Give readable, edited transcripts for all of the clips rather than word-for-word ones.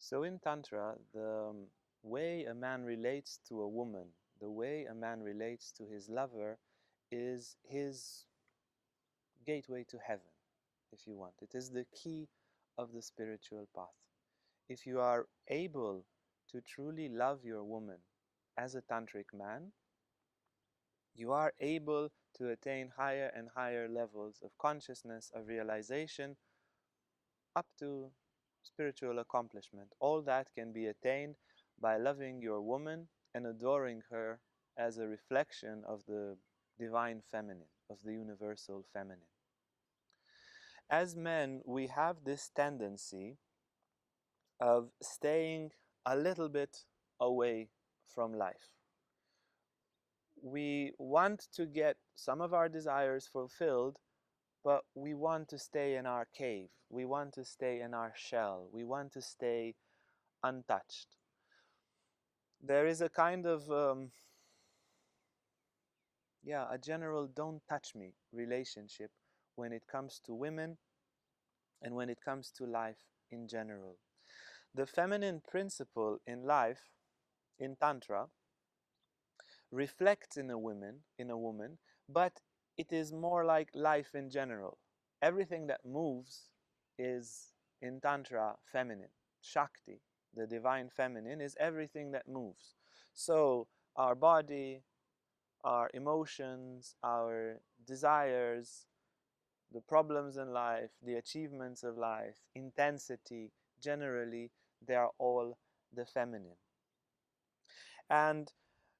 So in Tantra, the way a man relates to a woman, the way a man relates to his lover, is his gateway to heaven, if you want. It is the key of the spiritual path. If you are able to truly love your woman as a tantric man, you are able to attain higher and higher levels of consciousness, of realization, up to spiritual accomplishment. All that can be attained by loving your woman and adoring her as a reflection of the divine feminine, of the universal feminine. As men, we have this tendency of staying a little bit away from life. We want to get some of our desires fulfilled, but we want to stay in our cave. We want to stay in our shell. We want to stay untouched. There is a kind of, a general don't touch me relationship when it comes to women and when it comes to life in general. The feminine principle in life, in Tantra, reflects in a woman, but it is more like life in general. Everything that moves is in Tantra feminine. Shakti, the divine feminine, is everything that moves. So our body, our emotions, our desires, the problems in life, the achievements of life, intensity, generally, they are all the feminine. And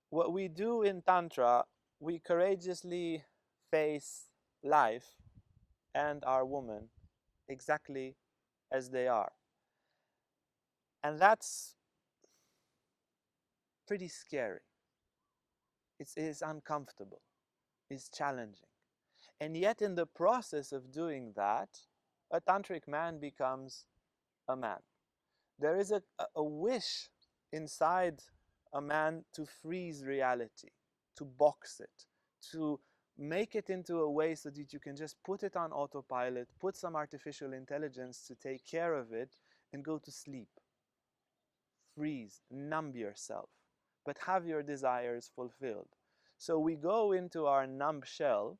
what we do in Tantra, we courageously face life and our woman exactly as they are. And that's pretty scary. It's uncomfortable. It's challenging. And yet in the process of doing that, a tantric man becomes a man. There is a wish inside a man to freeze reality, to box it, to make it into a way so that you can just put it on autopilot, put some artificial intelligence to take care of it, and go to sleep. Freeze, numb yourself, but have your desires fulfilled. So we go into our numb shell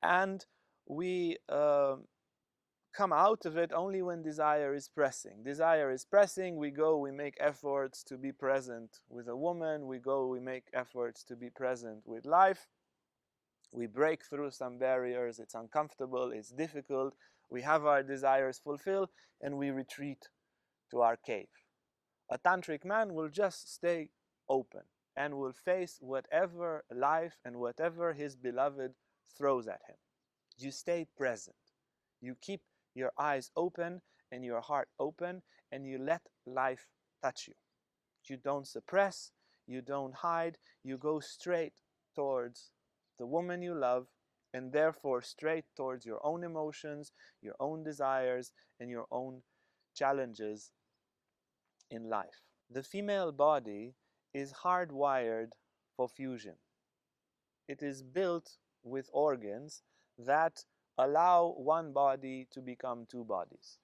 and we come out of it only when desire is pressing. Desire is pressing, we go, we make efforts to be present with a woman, we go, we make efforts to be present with life. We break through some barriers, it's uncomfortable, it's difficult, we have our desires fulfilled, and we retreat to our cave. A tantric man will just stay open and will face whatever life and whatever his beloved throws at him. You stay present. You keep your eyes open and your heart open, and you let life touch you. You don't suppress, you don't hide, you go straight towards the woman you love, and therefore straight towards your own emotions, your own desires, and your own challenges in life. The female body is hardwired for fusion. It is built with organs that allow one body to become two bodies.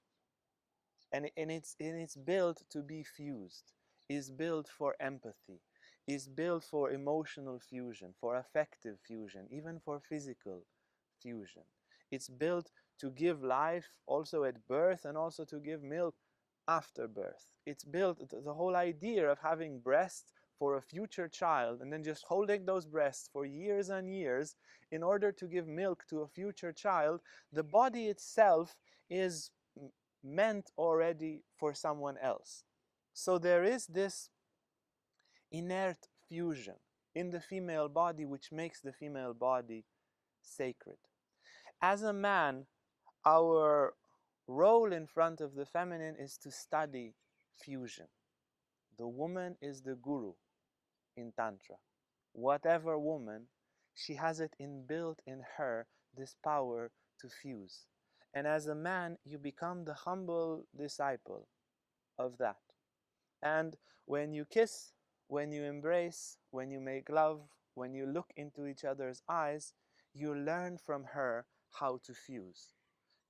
And it's built to be fused, is built for empathy, is built for emotional fusion, for affective fusion, even for physical fusion. It's built to give life also at birth and also to give milk after birth. It's built, the whole idea of having breasts for a future child and then just holding those breasts for years and years in order to give milk to a future child. The body itself is meant already for someone else. So there is this inert fusion in the female body which makes the female body sacred. As a man, our role in front of the feminine is to study fusion. The woman is the guru in Tantra. Whatever woman, she has it inbuilt in her, this power to fuse. And as a man, you become the humble disciple of that. And when you kiss, when you embrace, when you make love, when you look into each other's eyes, you learn from her how to fuse.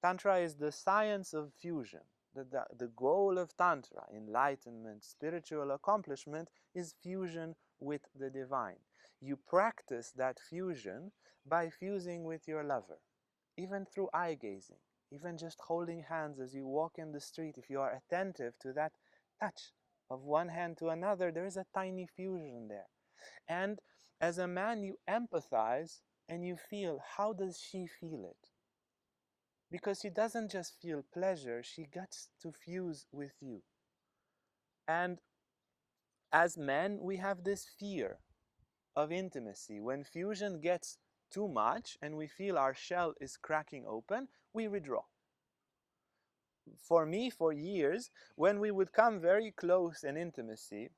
Tantra is the science of fusion. that the goal of Tantra, enlightenment, spiritual accomplishment, is fusion with the divine. You practice that fusion by fusing with your lover, even through eye gazing, even just holding hands as you walk in the street. If you are attentive to that touch of one hand to another, there is a tiny fusion there. And as a man, you empathize and you feel, how does she feel it? Because she doesn't just feel pleasure, she gets to fuse with you. And as men, we have this fear of intimacy. When fusion gets too much and we feel our shell is cracking open, we withdraw. For me, for years, when we would come very close in intimacy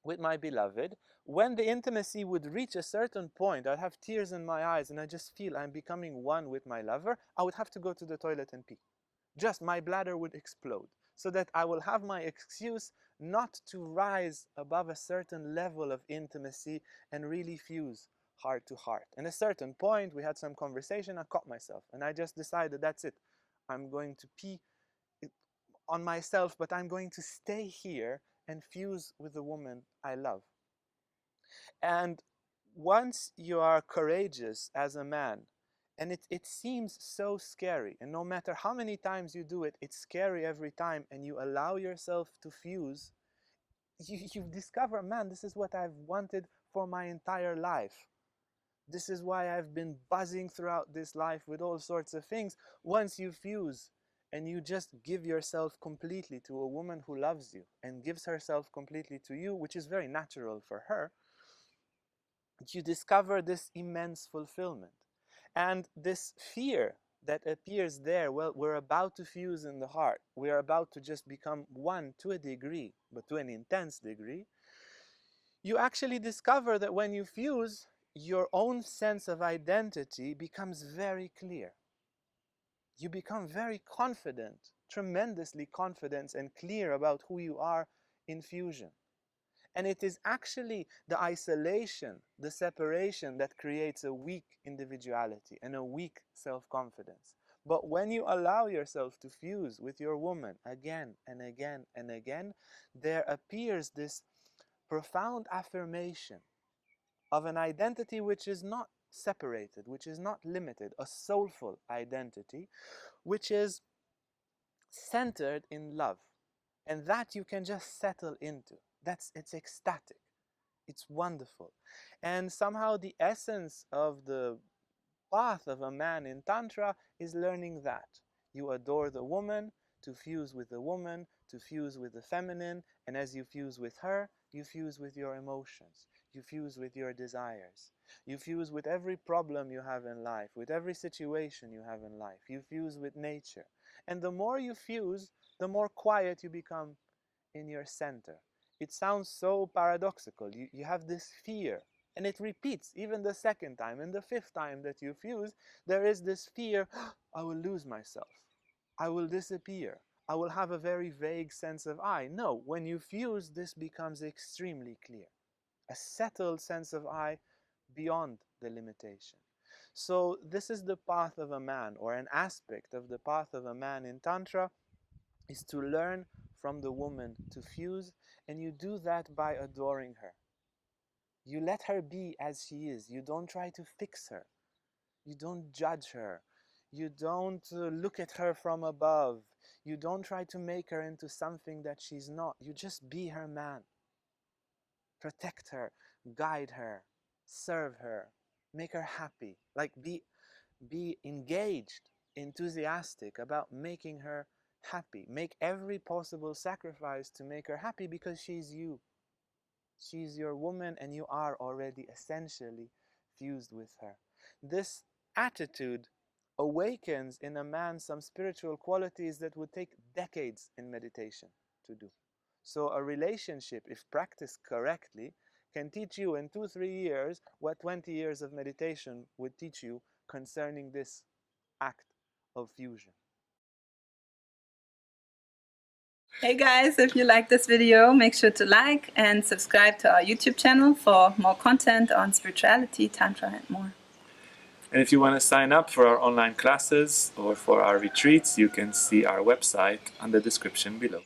with my beloved, when the intimacy would reach a certain point, I'd have tears in my eyes and I just feel I'm becoming one with my lover, I would have to go to the toilet and pee. Just my bladder would explode, so that I will have my excuse not to rise above a certain level of intimacy and really fuse heart to heart. And at a certain point, we had some conversation, I caught myself, and I just decided, that's it. I'm going to pee on myself, but I'm going to stay here and fuse with the woman I love. And once you are courageous as a man, and it seems so scary, and no matter how many times you do it, it's scary every time, and you allow yourself to fuse, you discover, man, this is what I've wanted for my entire life. This is why I've been buzzing throughout this life with all sorts of things. Once you fuse and you just give yourself completely to a woman who loves you and gives herself completely to you, which is very natural for her, you discover this immense fulfillment. And this fear that appears there, well, we're about to fuse in the heart. We're about to just become one to a degree, but to an intense degree. You actually discover that when you fuse, your own sense of identity becomes very clear. You become very confident, tremendously confident and clear about who you are in fusion. And it is actually the isolation, the separation, that creates a weak individuality and a weak self-confidence. But when you allow yourself to fuse with your woman again and again and again, there appears this profound affirmation of an identity which is not separated, which is not limited, a soulful identity, which is centered in love. And that you can just settle into. It's ecstatic. It's wonderful. And somehow the essence of the path of a man in Tantra is learning that. You adore the woman, to fuse with the woman, to fuse with the feminine, and as you fuse with her, you fuse with your emotions. You fuse with your desires. You fuse with every problem you have in life, with every situation you have in life. You fuse with nature. And the more you fuse, the more quiet you become in your center. It sounds so paradoxical. You have this fear, and it repeats even the second time and the fifth time that you fuse. There is this fear, I will lose myself. I will disappear. I will have a very vague sense of I. No, when you fuse, this becomes extremely clear. A settled sense of I beyond the limitation. So this is the path of a man, or an aspect of the path of a man in Tantra, is to learn from the woman to fuse, and you do that by adoring her. You let her be as she is. You don't try to fix her. You don't judge her. You don't look at her from above. You don't try to make her into something that she's not. You just be her man. Protect her, guide her, serve her, make her happy. Like be engaged, enthusiastic about making her happy. Make every possible sacrifice to make her happy, because she's you. She's your woman and you are already essentially fused with her. This attitude awakens in a man some spiritual qualities that would take decades in meditation to do. So a relationship, if practiced correctly, can teach you in 2-3 years what 20 years of meditation would teach you concerning this act of fusion. Hey guys, if you like this video, make sure to like and subscribe to our YouTube channel for more content on spirituality, Tantra and more. And if you want to sign up for our online classes or for our retreats, you can see our website on the description below.